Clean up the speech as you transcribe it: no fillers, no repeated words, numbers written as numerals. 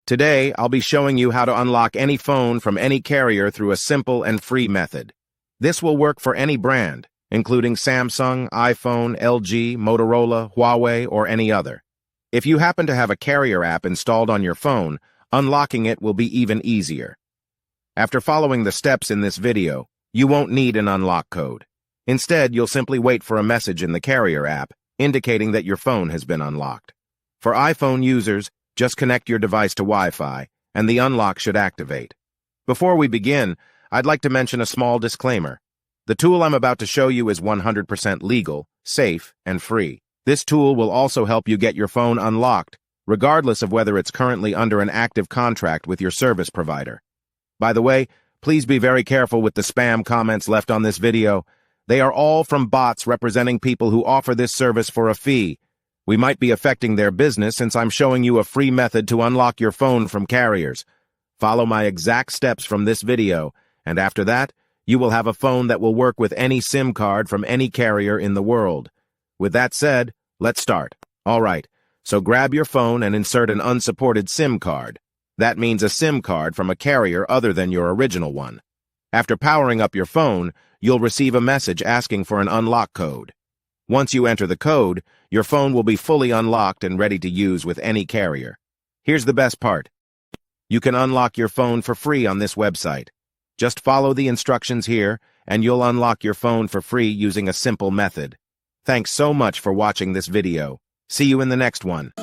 Today, I'll be showing you how to unlock any phone from any carrier through a simple and free method. This will work for any brand, including Samsung, iPhone, LG, Motorola, Huawei, or any other. If you happen to have a carrier app installed on your phone, unlocking it will be even easier. After following the steps in this video, you won't need an unlock code. Instead, you'll simply wait for a message in the carrier app indicating that your phone has been unlocked. For iPhone users, just connect your device to Wi-Fi, and the unlock should activate. Before we begin, I'd like to mention a small disclaimer. The tool I'm about to show you is 100% legal, safe, and free. This tool will also help you get your phone unlocked, regardless of whether it's currently under an active contract with your service provider. By the way, please be very careful with the spam comments left on this video. They are all from bots representing people who offer this service for a fee. We might be affecting their business since I'm showing you a free method to unlock your phone from carriers. Follow my exact steps from this video, and after that, you will have a phone that will work with any SIM card from any carrier in the world. With that said, let's start. Alright, so grab your phone and insert an unsupported SIM card. That means a SIM card from a carrier other than your original one. After powering up your phone, you'll receive a message asking for an unlock code. Once you enter the code, your phone will be fully unlocked and ready to use with any carrier. Here's the best part. You can unlock your phone for free on this website. Just follow the instructions here, and you'll unlock your phone for free using a simple method. Thanks so much for watching this video. See you in the next one.